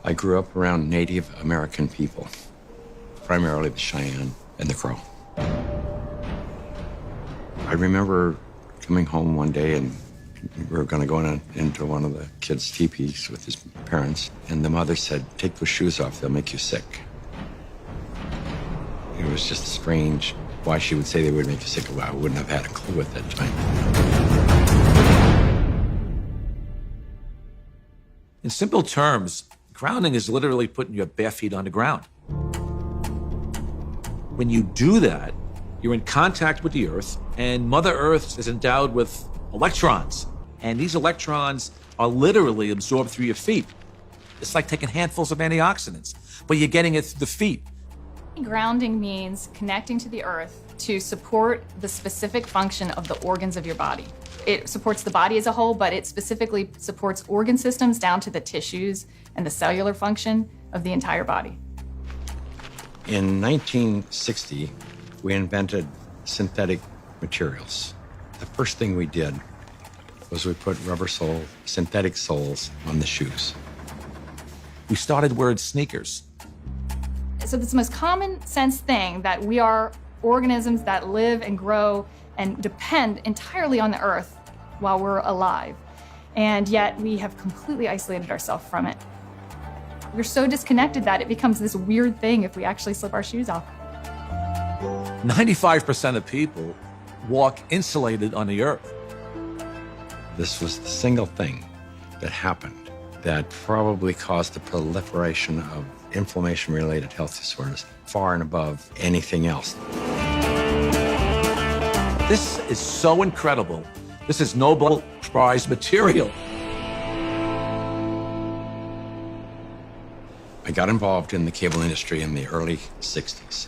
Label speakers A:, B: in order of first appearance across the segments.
A: I grew up around Native American people, primarily the Cheyenne and the Crow. I remember coming home one day and we were going to go into one of the kids' teepees with his parents, and the mother said, "Take those shoes off, they'll make you sick." It was just strange why she would say they would make you sick. Well, I wouldn't have had a clue at that time.
B: In simple terms, grounding is literally putting your bare feet on the ground. When you do that, you're in contact with the earth, and Mother Earth is endowed with electrons. And these electrons are literally absorbed through your feet. It's like taking handfuls of antioxidants, but you're getting it through the feet.
C: Grounding means connecting to the earth to support the specific function of the organs of your body. It supports the body as a whole, but it specifically supports organ systems down to the tissues and the cellular function of the entire body.
A: In 1960, we invented synthetic materials. The first thing we did was we put synthetic soles on the shoes.
B: We started wearing sneakers.
C: So it's the most common sense thing that we are organisms that live and grow and depend entirely on the earth while we're alive. And yet we have completely isolated ourselves from it. We're so disconnected that it becomes this weird thing if we actually slip our shoes off.
B: 95% of people walk insulated on the earth.
A: This was the single thing that happened that probably caused the proliferation of inflammation-related health disorders far and above anything else.
B: This is so incredible. This is Nobel Prize material.
A: I got involved in the cable industry in the early 60s.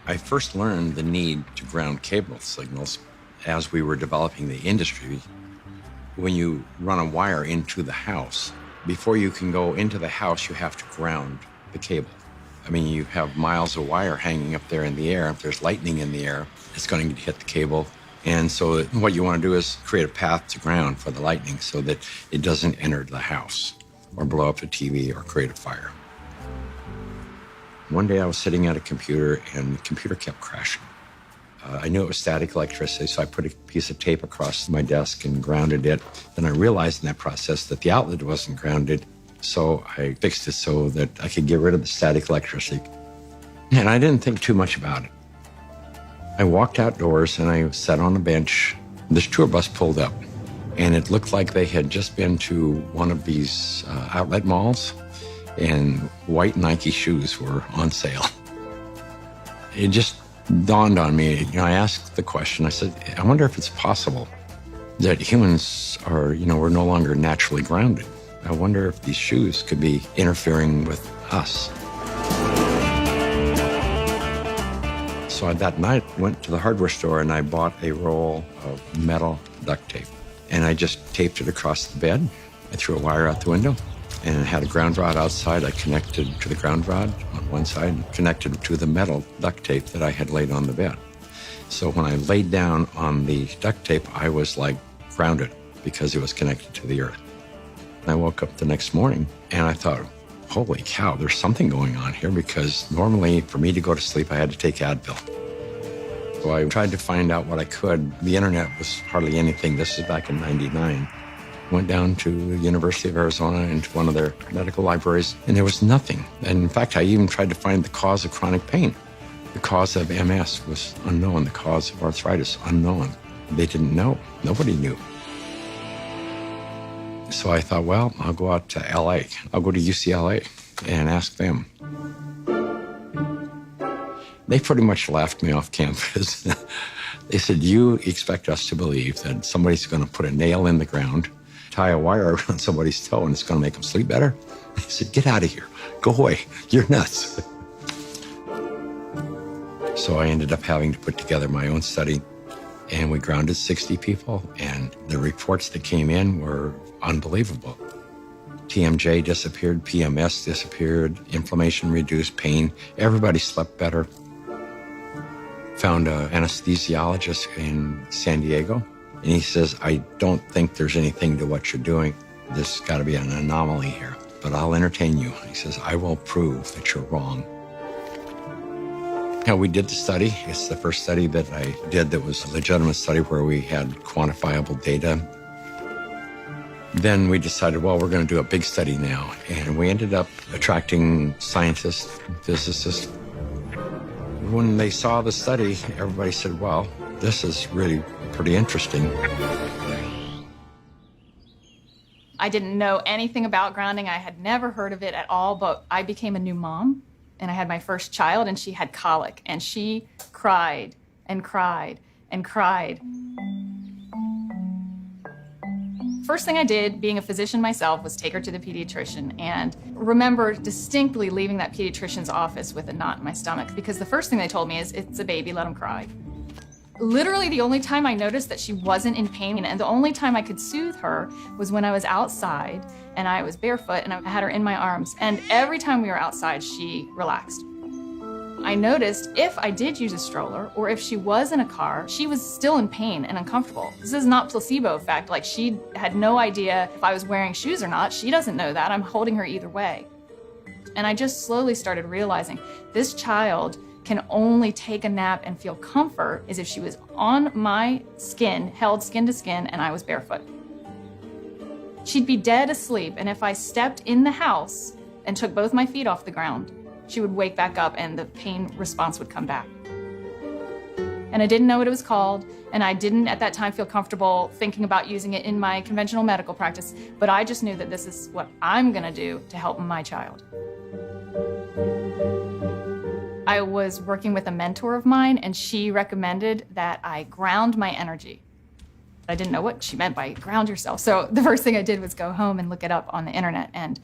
A: I first learned the need to ground cable signals as we were developing the industry. When you run a wire into the house, before you can go into the house, you have to ground the cable. I mean, you have miles of wire hanging up there in the air. If there's lightning in the air, it's going to hit the cable. And so what you want to do is create a path to ground for the lightning so that it doesn't enter the house or blow up the TV or create a fire. One day I was sitting at a computer and the computer kept crashing. I knew it was static electricity, so I put a piece of tape across my desk and grounded it. Then I realized in that process that the outlet wasn't grounded, so I fixed it so that I could get rid of the static electricity. And I didn't think too much about it. I walked outdoors and I sat on a bench. This tour bus pulled up, and it looked like they had just been to one of these outlet malls, and white Nike shoes were on sale. It just dawned on me. I asked the question, I said, I wonder if it's possible that humans are, we're no longer naturally grounded. I wonder if these shoes could be interfering with us. So that night, I went to the hardware store and I bought a roll of metal duct tape. And I just taped it across the bed. I threw a wire out the window and it had a ground rod outside. I connected to the ground rod on one side and connected to the metal duct tape that I had laid on the bed. So when I laid down on the duct tape, I was like grounded because it was connected to the earth. And I woke up the next morning and I thought, holy cow, there's something going on here, because normally for me to go to sleep, I had to take Advil. So I tried to find out what I could. The internet was hardly anything. This is back in '99. Went down to the University of Arizona into one of their medical libraries, and there was nothing. And in fact, I even tried to find the cause of chronic pain. The cause of MS was unknown. The cause of arthritis, unknown. They didn't know. Nobody knew. So I thought, well, I'll go out to LA. I'll go to UCLA and ask them. They pretty much laughed me off campus. They said, you expect us to believe that somebody's going to put a nail in the ground, tie a wire around somebody's toe, and it's going to make them sleep better? They said, get out of here. Go away. You're nuts. So I ended up having to put together my own study, and we grounded 60 people, and the reports that came in were unbelievable. TMJ disappeared, PMS disappeared, inflammation reduced, pain. Everybody slept better. Found an anesthesiologist in San Diego, and he says, I don't think there's anything to what you're doing. There's got to be an anomaly here, but I'll entertain you. He says, I will prove that you're wrong. We did the study. It's the first study that I did that was a legitimate study where we had quantifiable data. Then we decided, well, we're going to do a big study now. And we ended up attracting scientists, physicists. When they saw the study, everybody said, well, this is really pretty interesting.
C: I didn't know anything about grounding. I had never heard of it at all, but I became a new mom, and I had my first child, and she had colic, and she cried and cried and cried. First thing I did, being a physician myself, was take her to the pediatrician, and remember distinctly leaving that pediatrician's office with a knot in my stomach, because the first thing they told me is, it's a baby, let him cry. Literally the only time I noticed that she wasn't in pain, and the only time I could soothe her, was when I was outside and I was barefoot and I had her in my arms, and every time we were outside, she relaxed. I noticed if I did use a stroller or if she was in a car, she was still in pain and uncomfortable. This is not placebo effect. Like, she had no idea if I was wearing shoes or not. She doesn't know that. I'm holding her either way. And I just slowly started realizing this child can only take a nap and feel comfort is if she was on my skin, held skin to skin, and I was barefoot. She'd be dead asleep, and if I stepped in the house and took both my feet off the ground, she would wake back up and the pain response would come back. And I didn't know what it was called, and I didn't at that time feel comfortable thinking about using it in my conventional medical practice, but I just knew that this is what I'm gonna do to help my child. I was working with a mentor of mine, and she recommended that I ground my energy. I didn't know what she meant by ground yourself, so the first thing I did was go home and look it up on the internet, and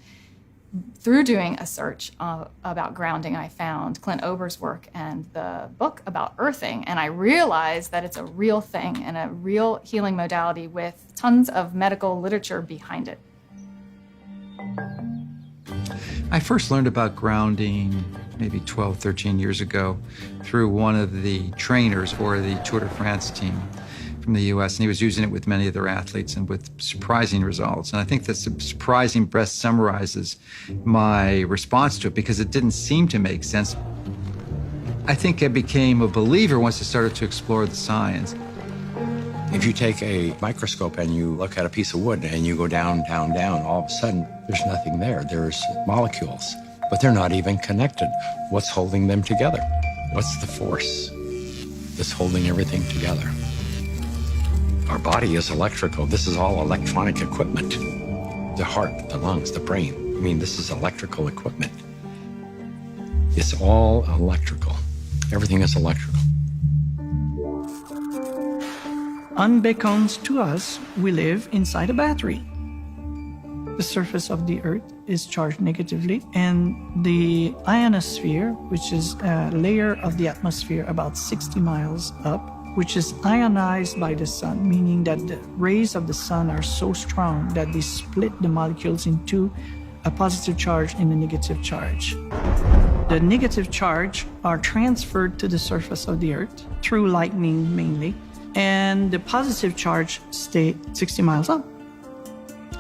C: through doing a search about grounding, I found Clint Ober's work and the book about earthing, and I realized that it's a real thing and a real healing modality with tons of medical literature behind it.
D: I first learned about grounding maybe 12, 13 years ago through one of the trainers for the Tour de France team from the US, and he was using it with many of their athletes and with surprising results. And I think that surprising best summarizes my response to it, because it didn't seem to make sense. I think I became a believer once I started to explore the science.
A: If you take a microscope and you look at a piece of wood and you go down, down, down, all of a sudden there's nothing there. There's molecules, but they're not even connected. What's holding them together? What's the force that's holding everything together? Our body is electrical. This is all electronic equipment. The heart, the lungs, the brain. I mean, this is electrical equipment. It's all electrical. Everything is electrical.
E: Unbeknownst to us, we live inside a battery. The surface of the Earth is charged negatively, and the ionosphere, which is a layer of the atmosphere about 60 miles up, which is ionized by the sun, meaning that the rays of the sun are so strong that they split the molecules into a positive charge and a negative charge. The negative charge are transferred to the surface of the Earth through lightning mainly, and the positive charge stay 60 miles up.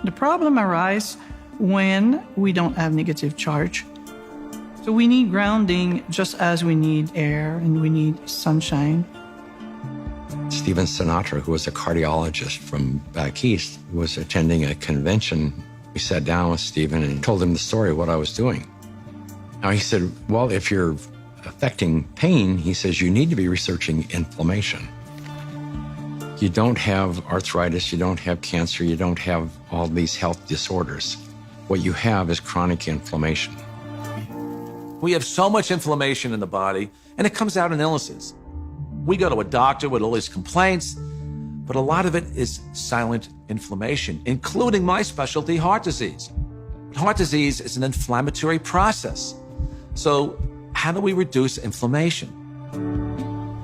E: The problem arises when we don't have negative charge. So we need grounding just as we need air and we need sunshine.
A: Stephen Sinatra, who was a cardiologist from back east, was attending a convention. We sat down with Stephen and told him the story of what I was doing. Now he said, well, if you're affecting pain, he says, you need to be researching inflammation. You don't have arthritis, you don't have cancer, you don't have all these health disorders. What you have is chronic inflammation.
B: We have so much inflammation in the body, and it comes out in illnesses. We go to a doctor with all these complaints, but a lot of it is silent inflammation, including my specialty, heart disease. Heart disease is an inflammatory process. So how do we reduce inflammation?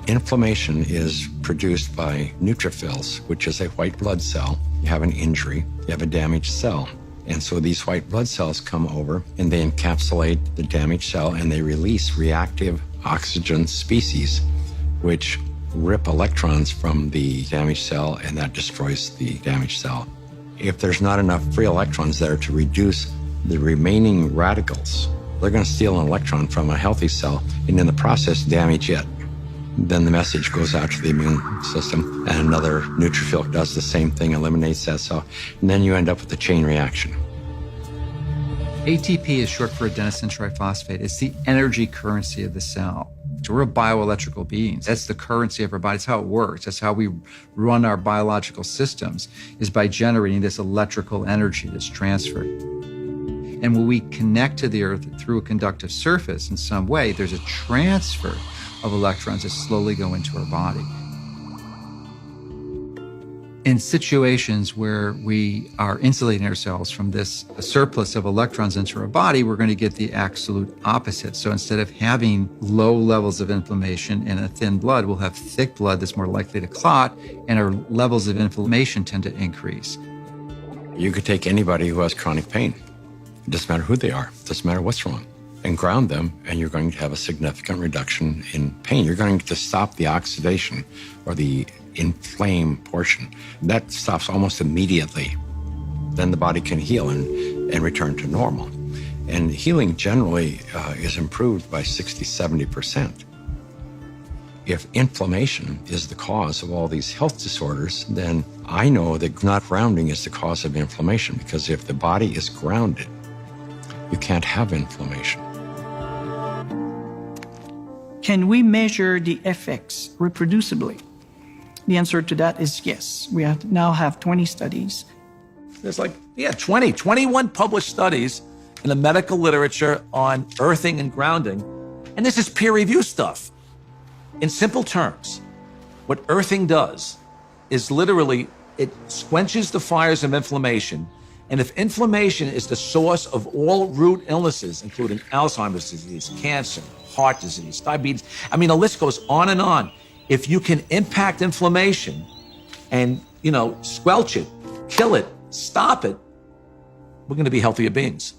A: Inflammation is produced by neutrophils, which is a white blood cell. You have an injury, you have a damaged cell. And so these white blood cells come over and they encapsulate the damaged cell and they release reactive oxygen species, which rip electrons from the damaged cell, and that destroys the damaged cell. If there's not enough free electrons there to reduce the remaining radicals, they're going to steal an electron from a healthy cell and in the process damage it. Then the message goes out to the immune system and another neutrophil does the same thing, eliminates that cell, and then you end up with a chain reaction.
D: ATP is short for adenosine triphosphate. It's the energy currency of the cell. So we're bioelectrical beings. That's the currency of our body. That's how it works. That's how we run our biological systems, is by generating this electrical energy that's transferred. And when we connect to the earth through a conductive surface in some way, there's a transfer of electrons that slowly go into our body. In situations where we are insulating ourselves from this surplus of electrons into our body, we're going to get the absolute opposite. So instead of having low levels of inflammation and a thin blood, we'll have thick blood that's more likely to clot, and our levels of inflammation tend to increase.
A: You could take anybody who has chronic pain. It doesn't matter who they are. It doesn't matter what's wrong. And ground them, and you're going to have a significant reduction in pain. You're going to stop the oxidation or the inflamed portion. That stops almost immediately. Then the body can heal and return to normal. And healing generally is improved by 60–70%. If inflammation is the cause of all these health disorders, then I know that not grounding is the cause of inflammation, because if the body is grounded, you can't have inflammation.
E: Can we measure the effects reproducibly? The answer to that is yes. We now have 20 studies.
B: There's 21 published studies in the medical literature on earthing and grounding. And this is peer review stuff. In simple terms, what earthing does is literally, it quenches the fires of inflammation. And if inflammation is the source of all root illnesses, including Alzheimer's disease, cancer, heart disease, diabetes, I mean, the list goes on and on. If you can impact inflammation and, squelch it, kill it, stop it, we're going to be healthier beings.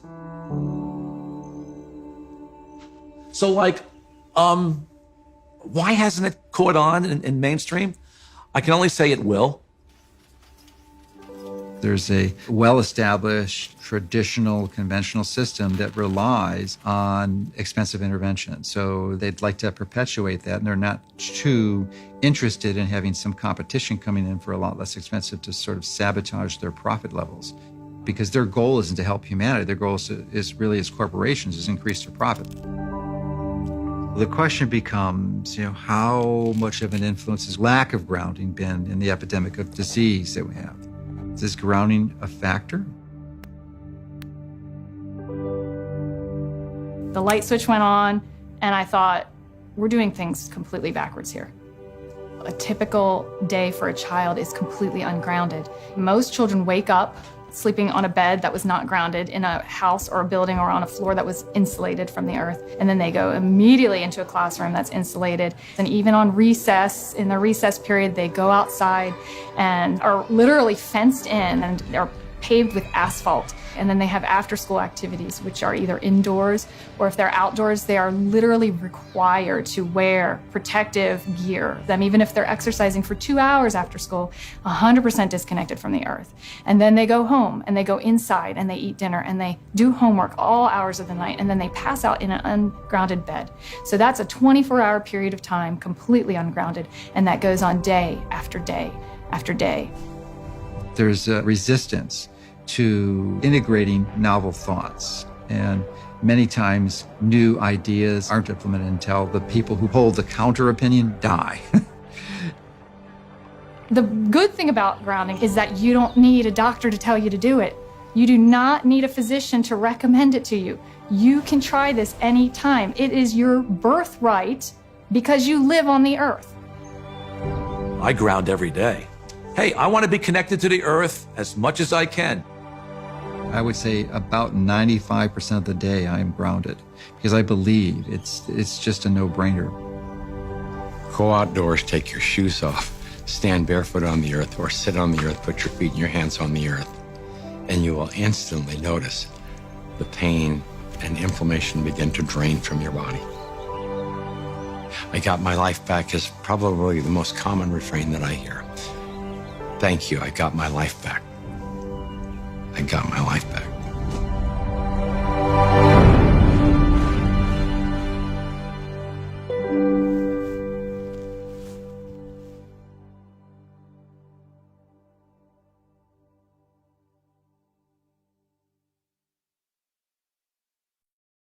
B: So, why hasn't it caught on in mainstream? I can only say it will.
D: There's a well-established, traditional, conventional system that relies on expensive intervention. So they'd like to perpetuate that, and they're not too interested in having some competition coming in for a lot less expensive to sort of sabotage their profit levels. Because their goal isn't to help humanity. Their goal is really, as corporations, is increase their profit. The question becomes, how much of an influence has lack of grounding been in the epidemic of disease that we have? Is grounding a factor?
C: The light switch went on, and I thought, we're doing things completely backwards here. A typical day for a child is completely ungrounded. Most children wake up sleeping on a bed that was not grounded in a house or a building or on a floor that was insulated from the earth. And then they go immediately into a classroom that's insulated. And even on recess, in the recess period, they go outside and are literally fenced in and are paved with asphalt. And then they have after-school activities, which are either indoors or if they're outdoors, they are literally required to wear protective gear. Even if they're exercising for 2 hours after school, 100% disconnected from the earth. And then they go home and they go inside and they eat dinner and they do homework all hours of the night, and then they pass out in an ungrounded bed. So that's a 24-hour period of time completely ungrounded, and that goes on day after day after day.
D: There's a resistance to integrating novel thoughts. And many times new ideas aren't implemented until the people who hold the counter opinion die.
C: The good thing about grounding is that you don't need a doctor to tell you to do it. You do not need a physician to recommend it to you. You can try this anytime. It is your birthright because you live on the earth.
B: I ground every day. Hey, I want to be connected to the earth as much as I can.
D: I would say about 95% of the day I am grounded because I believe it's just a no-brainer.
A: Go outdoors, take your shoes off, stand barefoot on the earth, or sit on the earth, put your feet and your hands on the earth, and you will instantly notice the pain and inflammation begin to drain from your body. I got my life back is probably the most common refrain that I hear. Thank you, I got my life back. I got my life back.